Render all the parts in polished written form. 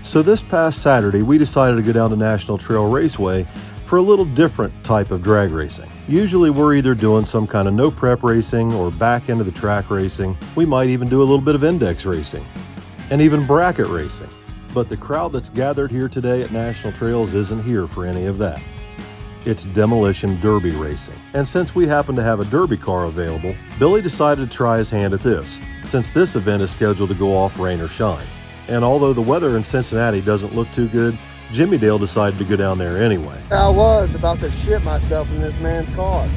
So this past Saturday, we decided to go down to National Trail Raceway for a little different type of drag racing. Usually we're either doing some kind of no prep racing or back into the track racing. We might even do a little bit of index racing and even bracket racing. But the crowd that's gathered here today at National Trails isn't here for any of that. It's demolition derby racing. And since we happen to have a derby car available, Billy decided to try his hand at this, since this event is scheduled to go off rain or shine. And although the weather in Cincinnati doesn't look too good, Jimmy Dale decided to go down there anyway. I was about to shit myself in this man's car.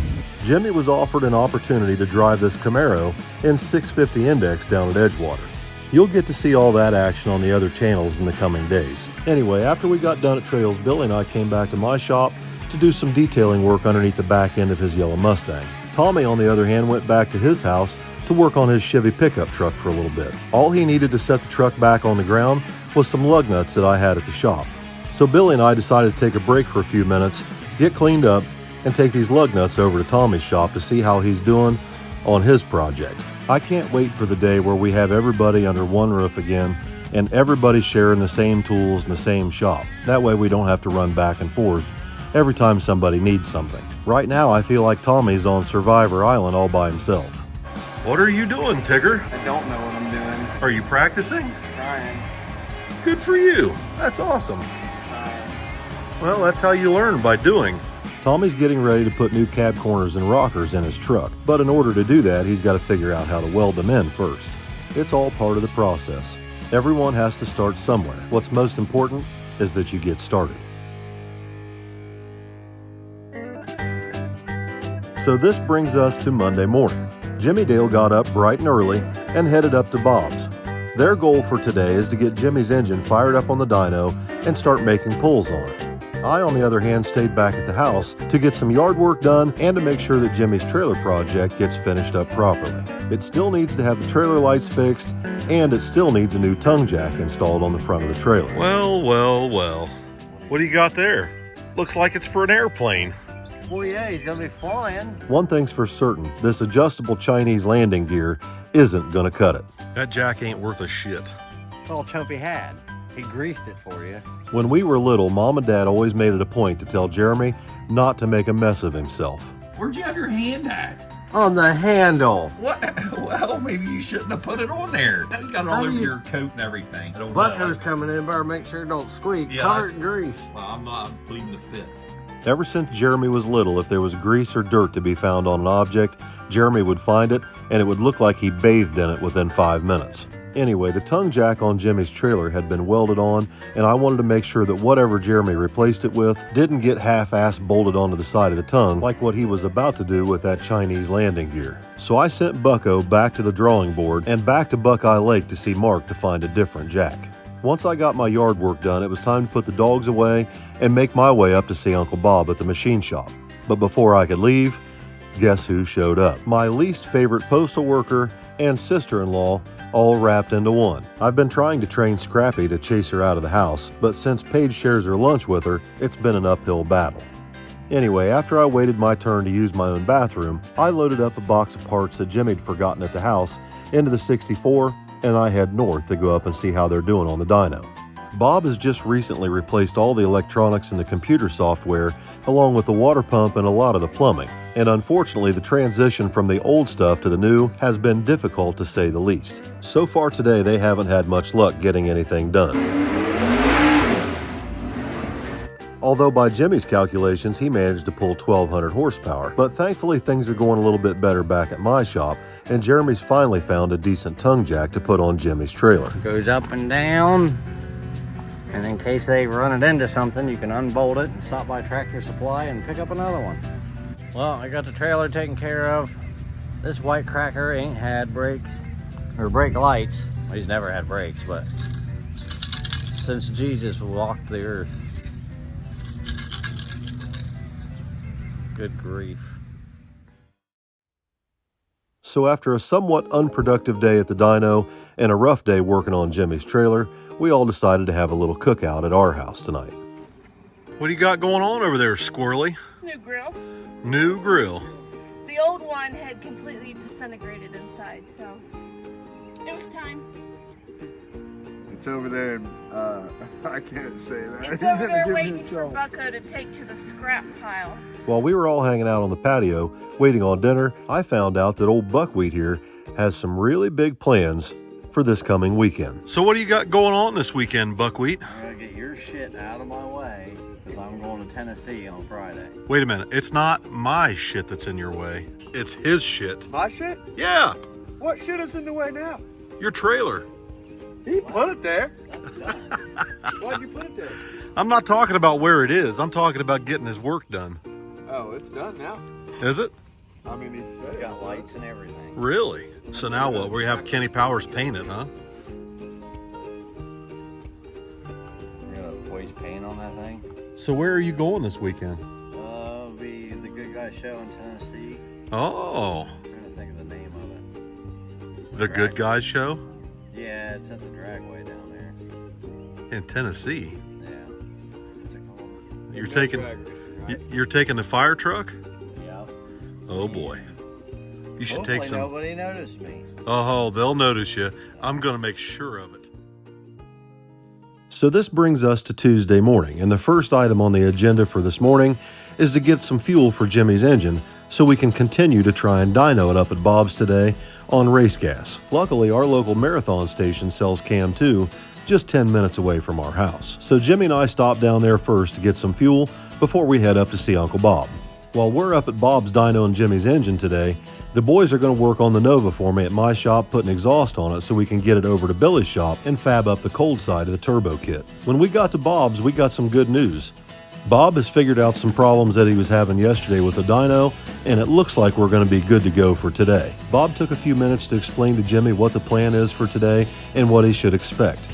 Jimmy was offered an opportunity to drive this Camaro in 650 Index down at Edgewater. You'll get to see all that action on the other channels in the coming days. Anyway, after we got done at Trails, Billy and I came back to my shop to do some detailing work underneath the back end of his yellow Mustang. Tommy, on the other hand, went back to his house to work on his Chevy pickup truck for a little bit. All he needed to set the truck back on the ground was some lug nuts that I had at the shop. So Billy and I decided to take a break for a few minutes, get cleaned up, and take these lug nuts over to Tommy's shop to see how he's doing on his project. I can't wait for the day where we have everybody under one roof again and everybody sharing the same tools in the same shop. That way we don't have to run back and forth every time somebody needs something. Right now I feel like Tommy's on Survivor Island all by himself. What are you doing, Tigger? I don't know what I'm doing. Are you practicing? Trying. Good for you. That's awesome. Well, that's how you learn, by doing. Tommy's getting ready to put new cab corners and rockers in his truck, but in order to do that, he's got to figure out how to weld them in first. It's all part of the process. Everyone has to start somewhere. What's most important is that you get started. So this brings us to Monday morning. Jimmy Dale got up bright and early and headed up to Bob's. Their goal for today is to get Jimmy's engine fired up on the dyno and start making pulls on it. I, on the other hand, stayed back at the house to get some yard work done and to make sure that Jimmy's trailer project gets finished up properly. It still needs to have the trailer lights fixed, and it still needs a new tongue jack installed on the front of the trailer. Well. What do you got there? Looks like it's for an airplane. Well, yeah, he's gonna be flying. One thing's for certain, this adjustable Chinese landing gear isn't gonna cut it. That jack ain't worth a shit. That's all Chumpy had. He greased it for you. When we were little, Mom and Dad always made it a point to tell Jeremy not to make a mess of himself. Where'd you have your hand at? On the handle. What? Well, maybe you shouldn't have put it on there. Now you got it all over your coat and everything. Bucko's coming in, better make sure it don't squeak. Yeah, Cover it in grease. Well, I'm pleading the fifth. Ever since Jeremy was little, if there was grease or dirt to be found on an object, Jeremy would find it, and it would look like he bathed in it within 5 minutes. Anyway, the tongue jack on Jimmy's trailer had been welded on, and I wanted to make sure that whatever Jeremy replaced it with didn't get half-ass bolted onto the side of the tongue like what he was about to do with that Chinese landing gear. So I sent Bucko back to the drawing board and back to Buckeye Lake to see Mark to find a different jack. Once I got my yard work done, it was time to put the dogs away and make my way up to see Uncle Bob at the machine shop. But before I could leave, guess who showed up? My least favorite postal worker and sister-in-law, all wrapped into one. I've been trying to train Scrappy to chase her out of the house, but since Paige shares her lunch with her, it's been an uphill battle. Anyway, after I waited my turn to use my own bathroom, I loaded up a box of parts that Jimmy'd forgotten at the house into the 64, and I head north to go up and see how they're doing on the dyno. Bob has just recently replaced all the electronics and the computer software, along with the water pump and a lot of the plumbing. And unfortunately, the transition from the old stuff to the new has been difficult to say the least. So far today, they haven't had much luck getting anything done. Although by Jimmy's calculations, he managed to pull 1,200 horsepower. But thankfully, things are going a little bit better back at my shop, and Jeremy's finally found a decent tongue jack to put on Jimmy's trailer. Goes up and down. And in case they run it into something, you can unbolt it and stop by Tractor Supply and pick up another one. Well, I got the trailer taken care of. This white cracker ain't had brakes, or brake lights. Well, he's never had brakes, but since Jesus walked the earth. Good grief. So after a somewhat unproductive day at the dyno and a rough day working on Jimmy's trailer, we all decided to have a little cookout at our house tonight. What do you got going on over there, Squirrely? New grill. New grill. The old one had completely disintegrated inside, so it was time. It's over there, and I can't say that. It's over there waiting for Bucko to take to the scrap pile. While we were all hanging out on the patio, waiting on dinner, I found out that old Buckwheat here has some really big plans for this coming weekend. So what do you got going on this weekend, Buckwheat? I'm gonna get your shit out of my way because I'm going to Tennessee on Friday. Wait a minute, it's not my shit that's in your way. It's his shit. My shit? Yeah, What shit is in the way now? your trailer. He put it there. Why'd you put it there? I'm not talking about where it is. I'm talking about getting his work done. Oh, it's done now. Is it? I mean, he said it. Got lights and everything. Really? So now what? We have Kenny Powers paint it, huh? We're gonna waste paint on that thing. So where are you going this weekend? Be the Good Guy Show in Tennessee. Oh, I'm trying to think of the name of it. the Good Guys Show Yeah, it's at the Dragway down there. in Tennessee. Yeah. What's it called? You're taking you're taking the fire truck? Yeah. Oh boy. You should Hopefully take some. nobody noticed me. Oh, they'll notice you. I'm going to make sure of it. So this brings us to Tuesday morning, and the first item on the agenda for this morning is to get some fuel for Jimmy's engine so we can continue to try and dyno it up at Bob's today on race gas. Luckily, our local marathon station sells CAM 2 just 10 minutes away from our house. So Jimmy and I stopped down there first to get some fuel before we head up to see Uncle Bob. While we're up at Bob's dyno and Jimmy's engine today, the boys are going to work on the Nova for me at my shop, putting exhaust on it so we can get it over to Billy's shop and fab up the cold side of the turbo kit. When we got to Bob's, we got some good news. Bob has figured out some problems that he was having yesterday with the dyno, and it looks like we're going to be good to go for today. Bob took a few minutes to explain to Jimmy what the plan is for today and what he should expect.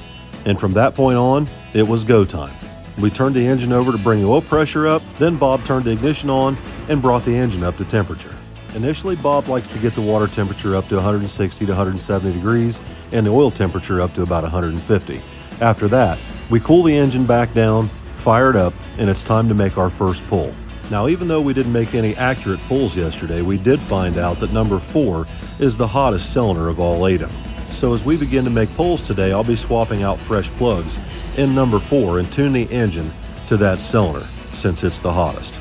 And from that point on, it was go time. We turned the engine over to bring the oil pressure up, then Bob turned the ignition on and brought the engine up to temperature. Initially, Bob likes to get the water temperature up to 160 to 170 degrees and the oil temperature up to about 150. After that, we cool the engine back down, fire it up, and it's time to make our first pull. Now, even though we didn't make any accurate pulls yesterday, we did find out that number 4 is the hottest cylinder of all 8 of them. So as we begin to make pulls today, I'll be swapping out fresh plugs in number 4 and tune the engine to that cylinder since it's the hottest.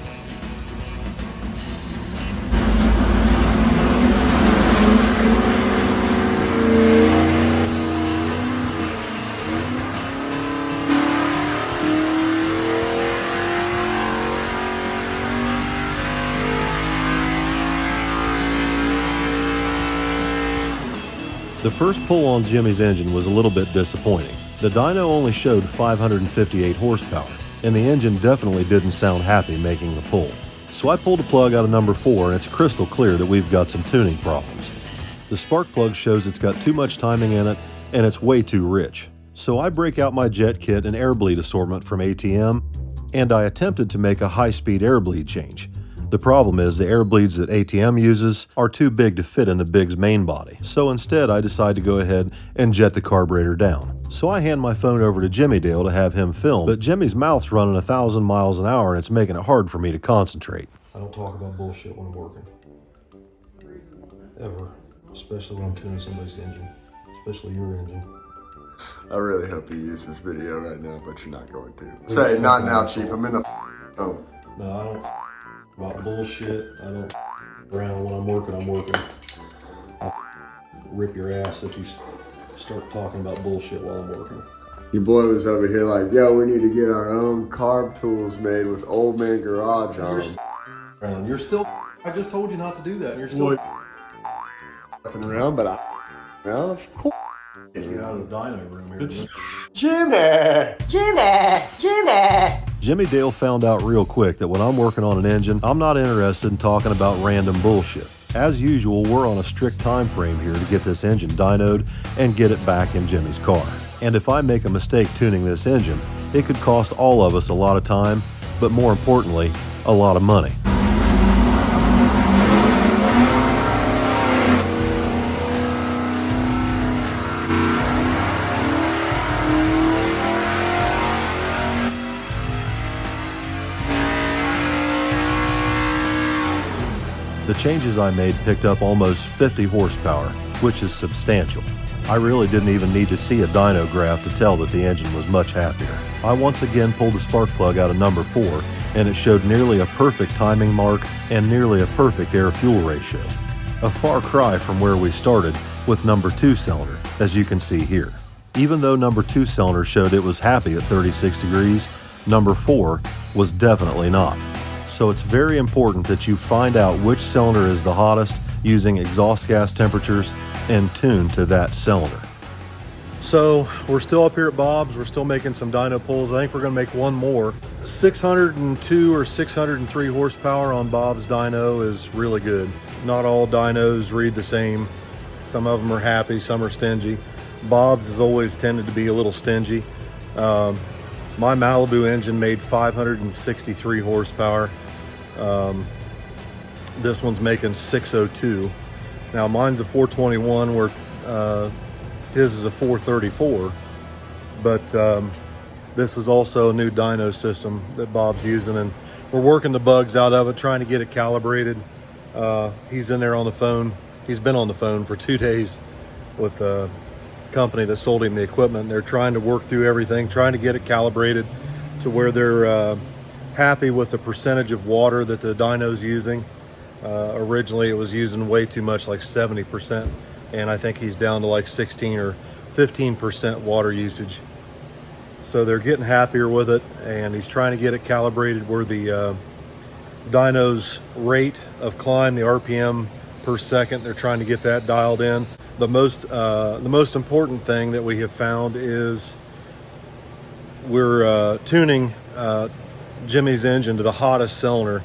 The first pull on Jimmy's engine was a little bit disappointing. The dyno only showed 558 horsepower, and the engine definitely didn't sound happy making the pull. So I pulled a plug out of number 4, and it's crystal clear that we've got some tuning problems. The spark plug shows it's got too much timing in it, and it's way too rich. So I break out my jet kit and air bleed assortment from ATM, and I attempted to make a high-speed air bleed change. The problem is the air bleeds that ATM uses are too big to fit in the Big's main body, so instead I decide to go ahead and jet the carburetor down. So I hand my phone over to Jimmy Dale to have him film, but Jimmy's mouth's running 1,000 miles an hour and it's making it hard for me to concentrate. I don't talk about bullshit when I'm working. Ever. Especially when I'm tuning somebody's engine. Especially your engine. I really hope you use this video right now, but you're not going to. Say, not now, Chief. I'm in the home. No, I don't about bullshit. I don't around when I'm working. I'll rip your ass if you start talking about bullshit while I'm working. Your boy was over here like, yo, we need to get our own carb tools made with old man garage on. You're still I just told you not to do that, and you're still fucking around, but well, of course. Get you out of the dyno room here. It's Jimmy Dale found out real quick that when I'm working on an engine, I'm not interested in talking about random bullshit. As usual, we're on a strict time frame here to get this engine dynoed and get it back in Jimmy's car. And if I make a mistake tuning this engine, it could cost all of us a lot of time, but more importantly, a lot of money. The changes I made picked up almost 50 horsepower, which is substantial. I really didn't even need to see a dyno graph to tell that the engine was much happier. I once again pulled the spark plug out of number 4, and it showed nearly a perfect timing mark and nearly a perfect air-fuel ratio. A far cry from where we started with number 2 cylinder, as you can see here. Even though number 2 cylinder showed it was happy at 36 degrees, number 4 was definitely not. So it's very important that you find out which cylinder is the hottest using exhaust gas temperatures and tune to that cylinder. So we're still up here at Bob's. We're still making some dyno pulls. I think we're gonna make one more. 602 or 603 horsepower on Bob's dyno is really good. Not all dynos read the same. Some of them are happy, some are stingy. Bob's has always tended to be a little stingy. My Malibu engine made 563 horsepower. This one's making 602. Now mine's a 421 where his is a 434, but this is also a new dyno system that Bob's using, and we're working the bugs out of it, trying to get it calibrated. He's in there on the phone. He's been on the phone for 2 days with a company that sold him the equipment. They're trying to work through everything, trying to get it calibrated to where they're happy with the percentage of water that the dyno's using. Originally it was using way too much, like 70%, and I think he's down to like 16 or 15% water usage. So they're getting happier with it, and he's trying to get it calibrated where the dyno's rate of climb, the RPM per second, they're trying to get that dialed in. The most important thing that we have found is we're tuning Jimmy's engine to the hottest cylinder,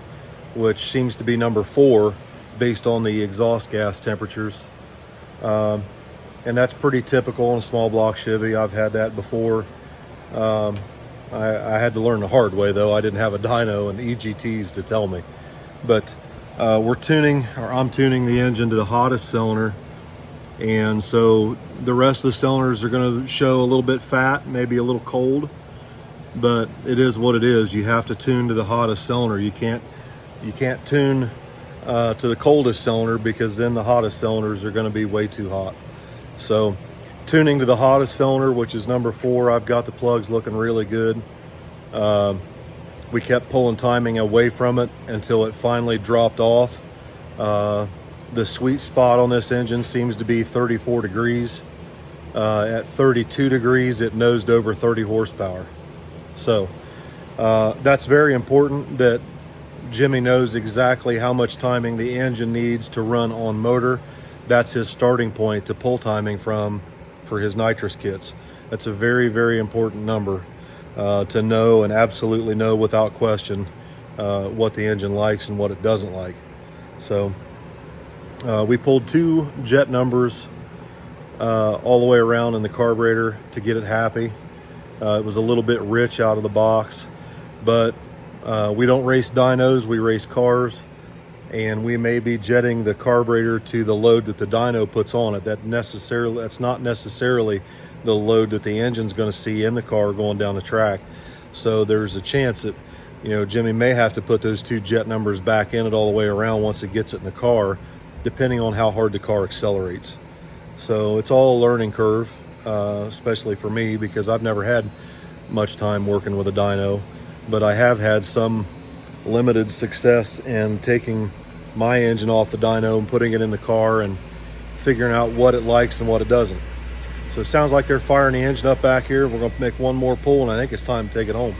which seems to be number 4 based on the exhaust gas temperatures. And that's pretty typical in a small block Chevy. I've had that before. I had to learn the hard way though. I didn't have a dyno and EGTs to tell me. But I'm tuning the engine to the hottest cylinder. And so the rest of the cylinders are going to show a little bit fat, maybe a little cold, but it is what it is. You have to tune to the hottest cylinder. You can't tune to the coldest cylinder, because then the hottest cylinders are going to be way too hot. So tuning to the hottest cylinder, which is number 4, I've got the plugs looking really good. We kept pulling timing away from it until it finally dropped off. The sweet spot on this engine seems to be 34 degrees. At 32 degrees, it nosed over 30 horsepower. So that's very important that Jimmy knows exactly how much timing the engine needs to run on motor. That's his starting point to pull timing from for his nitrous kits. That's a very, very important number to know, and absolutely know without question what the engine likes and what it doesn't like. So we pulled 2 jet numbers all the way around in the carburetor to get it happy. It was a little bit rich out of the box, but we don't race dynos, we race cars, and we may be jetting the carburetor to the load that the dyno puts on it. That's not necessarily the load that the engine's going to see in the car going down the track. So there's a chance that, Jimmy may have to put those 2 jet numbers back in it all the way around once it gets it in the car, depending on how hard the car accelerates. So it's all a learning curve, especially for me, because I've never had much time working with a dyno, but I have had some limited success in taking my engine off the dyno and putting it in the car and figuring out what it likes and what it doesn't. So it sounds like they're firing the engine up back here. We're going to make one more pull, and I think it's time to take it home.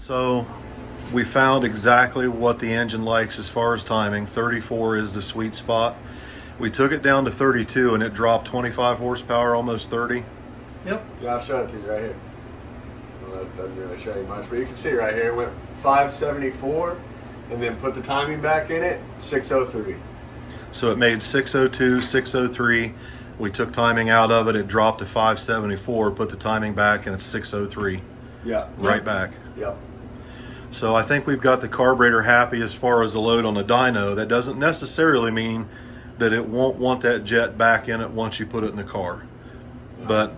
So we found exactly what the engine likes as far as timing. 34 is the sweet spot. We took it down to 32 and it dropped 25 horsepower, almost 30. Yep. Yeah, I'll show it to you right here. Well, that doesn't really show you much, but you can see right here, it went 574 and then put the timing back in it, 603. So it made 602, 603. We took timing out of it. It dropped to 574, put the timing back, and it's 603. Yeah. Right back. Yep. So I think we've got the carburetor happy as far as the load on the dyno. That doesn't necessarily mean that it won't want that jet back in it once you put it in the car. But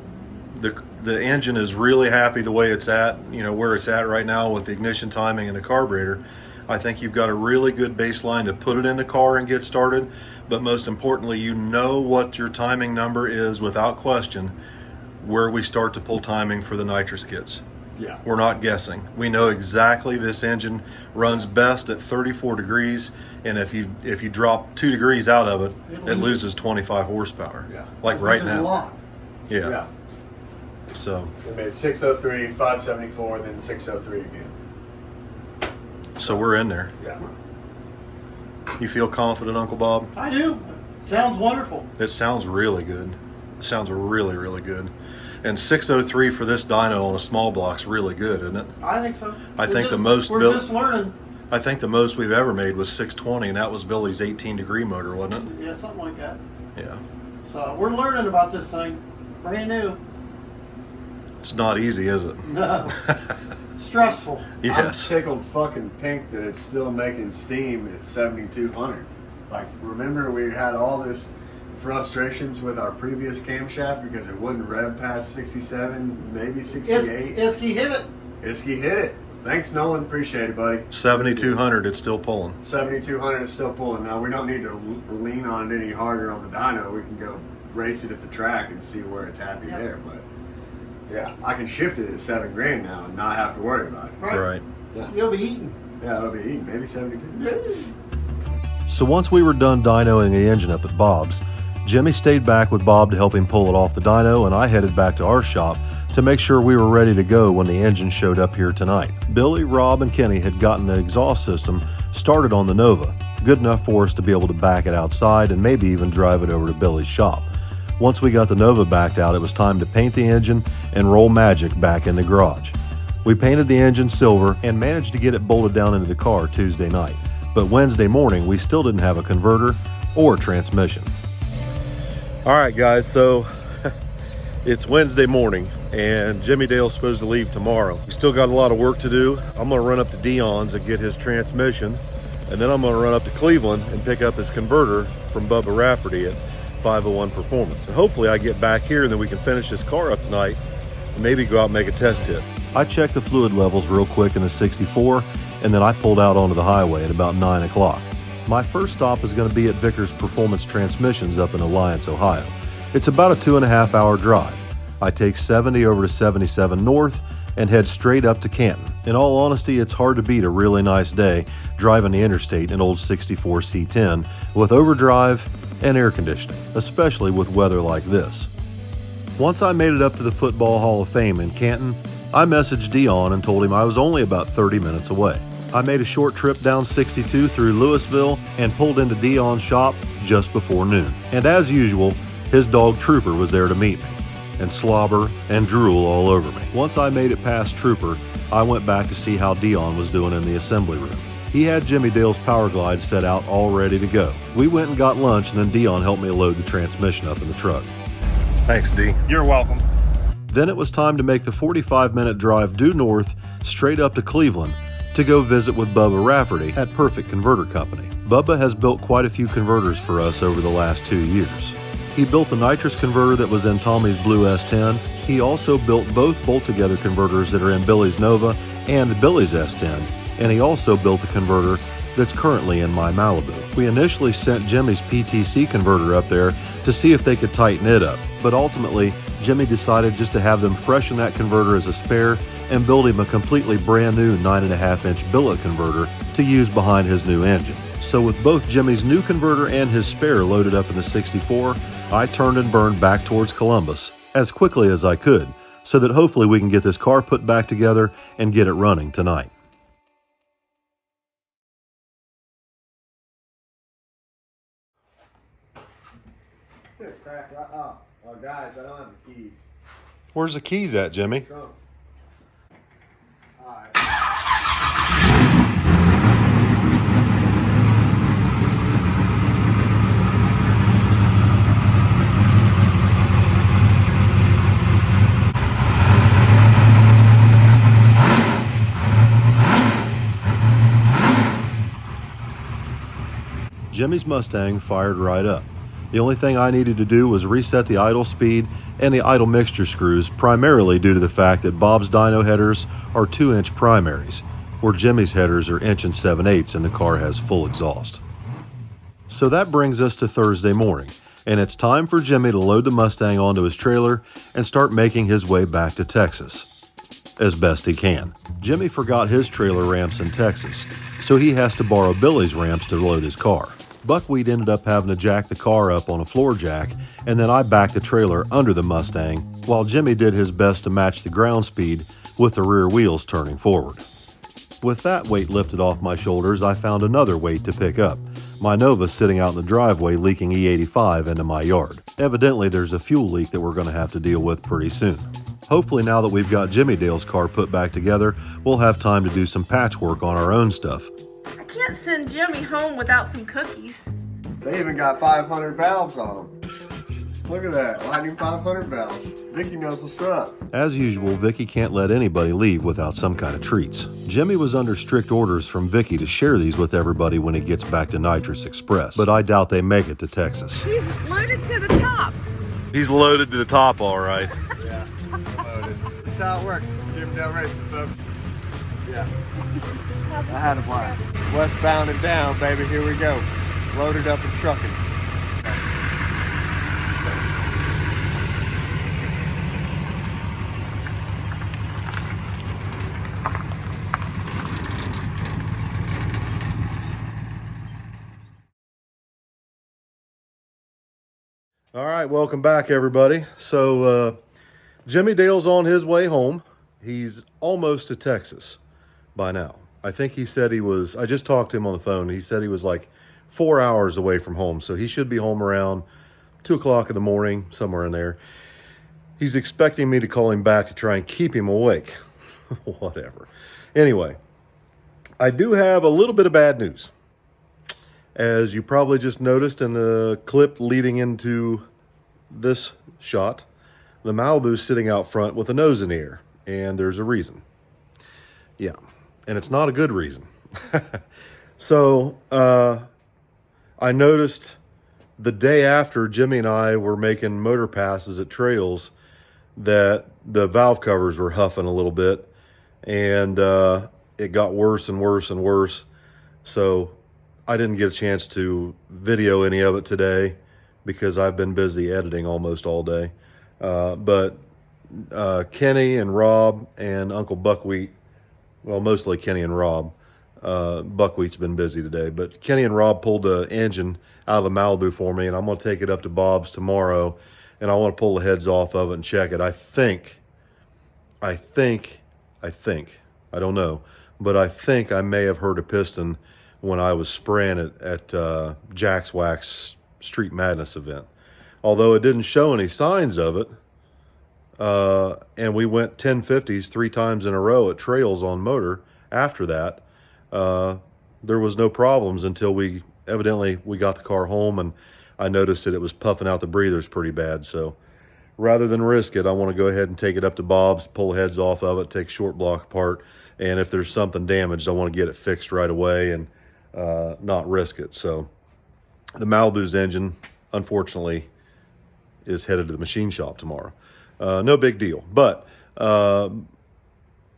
the engine is really happy the way it's at, you know, where it's at right now with the ignition timing and the carburetor. I think you've got a really good baseline to put it in the car and get started. But most importantly, you know what your timing number is without question where we start to pull timing for the nitrous kits. Yeah. We're not guessing. We know exactly this engine runs best at 34 degrees, and if you drop 2 degrees out of it, it loses 25 horsepower. Yeah. Like right Which is a now. lot. Yeah. Yeah. So We made 603, 574, then 603 again. we're in there. Yeah. You feel confident, Uncle Bob? I do. Sounds wonderful. It sounds really good. It sounds really, really good. And 603 for this dyno on a small block's really good, isn't it? I think so. I think the just, most we're built- just learning. I think the most we've ever made was 620, and that was Billy's 18-degree motor, wasn't it? Yeah, something like that. Yeah. So we're learning about this thing. Brand new. It's not easy, is it? No. Stressful. Yes. I'm tickled fucking pink that it's still making steam at 7,200. Like, remember we had all this frustrations with our previous camshaft because it wouldn't rev past 67, maybe 68. Isky hit it. Isky hit it. Thanks, Nolan. Appreciate it, buddy. 7,200, it's still pulling. 7,200 is still pulling. Now, we don't need to lean on it any harder on the dyno. We can go race it at the track and see where it's happy there. But, yeah, I can shift it at $7,000 now and not have to worry about it. Right. You'll be eating. Yeah, it'll be eating. Maybe 72. So once we were done dynoing the engine up at Bob's, Jimmy stayed back with Bob to help him pull it off the dyno, and I headed back to our shop to make sure we were ready to go when the engine showed up here tonight. Billy, Rob, and Kenny had gotten the exhaust system started on the Nova, good enough for us to be able to back it outside and maybe even drive it over to Billy's shop. Once we got the Nova backed out, it was time to paint the engine and roll magic back in the garage. We painted the engine silver and managed to get it bolted down into the car Tuesday night, but Wednesday morning we still didn't have a converter or transmission. All right, guys, so it's Wednesday morning and Jimmy Dale's supposed to leave tomorrow. We still got a lot of work to do. I'm gonna run up to Dion's and get his transmission, and then I'm gonna run up to Cleveland and pick up his converter from Bubba Rafferty at 501 Performance. And hopefully I get back here and then we can finish this car up tonight and maybe go out and make a test hit. I checked the fluid levels real quick in the 64, and then I pulled out onto the highway at about 9 o'clock. My first stop is going to be at Vickers Performance Transmissions up in Alliance, Ohio. It's about a 2.5 hour drive. I take 70 over to 77 North and head straight up to Canton. In all honesty, it's hard to beat a really nice day driving the interstate in an old 64 C10 with overdrive and air conditioning, especially with weather like this. Once I made it up to the Football Hall of Fame in Canton, I messaged Dion and told him I was only about 30 minutes away. I made a short trip down 62 through Louisville and pulled into Dion's shop just before noon. And as usual, his dog Trooper was there to meet me, and slobber and drool all over me. Once I made it past Trooper, I went back to see how Dion was doing in the assembly room. He had Jimmy Dale's Power Glide set out all ready to go. We went and got lunch, and then Dion helped me load the transmission up in the truck. Thanks, D. You're welcome. Then it was time to make the 45-minute drive due north straight up to Cleveland to go visit with Bubba Rafferty at Perfect Converter Company. Bubba has built quite a few converters for us over the last 2 years. He built the nitrous converter that was in Tommy's Blue S10. He also built both bolt-together converters that are in Billy's Nova and Billy's S10, and he also built the converter that's currently in my Malibu. We initially sent Jimmy's PTC converter up there to see if they could tighten it up, but ultimately Jimmy decided just to have them freshen that converter as a spare and build him a completely brand new 9.5-inch billet converter to use behind his new engine. So with both Jimmy's new converter and his spare loaded up in the 64, I turned and burned back towards Columbus as quickly as I could so that hopefully we can get this car put back together and get it running tonight. Oh, guys, I don't have the keys. Where's the keys at, Jimmy? Trunk. All right. Jimmy's Mustang fired right up. The only thing I needed to do was reset the idle speed and the idle mixture screws, primarily due to the fact that Bob's dyno headers are 2-inch primaries, where Jimmy's headers are 1 7/8 and the car has full exhaust. So that brings us to Thursday morning, and it's time for Jimmy to load the Mustang onto his trailer and start making his way back to Texas, as best he can. Jimmy forgot his trailer ramps in Texas, so he has to borrow Billy's ramps to load his car. Buckwheat ended up having to jack the car up on a floor jack, and then I backed the trailer under the Mustang, while Jimmy did his best to match the ground speed with the rear wheels turning forward. With that weight lifted off my shoulders, I found another weight to pick up. My Nova sitting out in the driveway leaking E85 into my yard. Evidently there's a fuel leak that we're going to have to deal with pretty soon. Hopefully now that we've got Jimmy Dale's car put back together, we'll have time to do some patchwork on our own stuff. I can't send Jimmy home without some cookies. They even got 500 valves on them. Look at that, Lightning 500 valves. Vicky knows what's up. As usual, Vicky can't let anybody leave without some kind of treats. Jimmy was under strict orders from Vicky to share these with everybody when he gets back to Nitrous Express, but I doubt they make it to Texas. He's loaded to the top. He's loaded to the top, all right. Yeah, loaded. This is how it works. Jim Dale Racing, folks. Yeah. I had a blast. Westbound and down, baby. Here we go. Loaded up and trucking. All right, welcome back, everybody. So Jimmy Dale's on his way home. He's almost to Texas by now. I think he said he was, I just talked to him on the phone. He said he was like 4 hours away from home. So he should be home around 2 o'clock in the morning, somewhere in there. He's expecting me to call him back to try and keep him awake. Whatever. Anyway, I do have a little bit of bad news. As you probably just noticed in the clip leading into this shot, the Malibu's sitting out front with a nose in the air, and there's a reason. Yeah, and it's not a good reason. So, I noticed the day after Jimmy and I were making motor passes at trails that the valve covers were huffing a little bit, and it got worse and worse and worse. So I didn't get a chance to video any of it today because I've been busy editing almost all day. But Kenny and Rob and Uncle Buckwheat, well, mostly Kenny and Rob. Buckwheat's been busy today, but Kenny and Rob pulled the engine out of the Malibu for me, and I'm going to take it up to Bob's tomorrow, and I want to pull the heads off of it and check it. I think, I don't know, but I think I may have heard a piston when I was spraying it at Jack's Wax Street Madness event. Although it didn't show any signs of it, and we went 1050s 3 times in a row at trails on motor after that, there was no problems until we got the car home, and I noticed that it was puffing out the breathers pretty bad. So rather than risk it, I want to go ahead and take it up to Bob's, pull the heads off of it, take short block apart, and if there's something damaged, I want to get it fixed right away and not risk it. So the Malibu's engine, unfortunately, is headed to the machine shop tomorrow. No big deal. But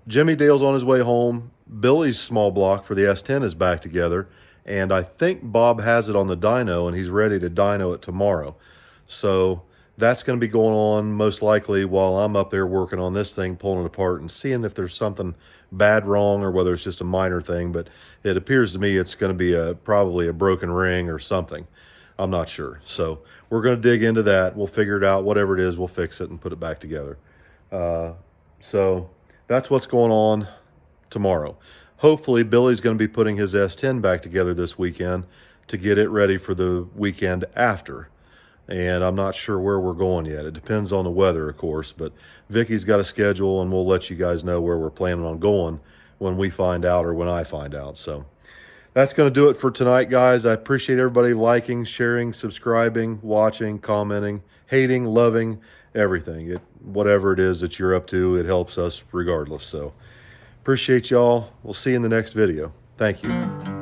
Jimmy Dale's on his way home. Billy's small block for the S10 is back together, and I think Bob has it on the dyno, and he's ready to dyno it tomorrow. So that's going to be going on most likely while I'm up there working on this thing, pulling it apart and seeing if there's something bad wrong or whether it's just a minor thing. But it appears to me it's going to be probably a broken ring or something. I'm not sure. So we're going to dig into that. We'll figure it out. Whatever it is, we'll fix it and put it back together. So that's what's going on tomorrow. Hopefully Billy's going to be putting his S10 back together this weekend to get it ready for the weekend after. And I'm not sure where we're going yet. It depends on the weather, of course, but Vicky's got a schedule, and we'll let you guys know where we're planning on going when we find out or when I find out. So that's going to do it for tonight, guys. I appreciate everybody liking, sharing, subscribing, watching, commenting, hating, loving, everything. Whatever it is that you're up to, it helps us regardless. So appreciate y'all. We'll see you in the next video. Thank you.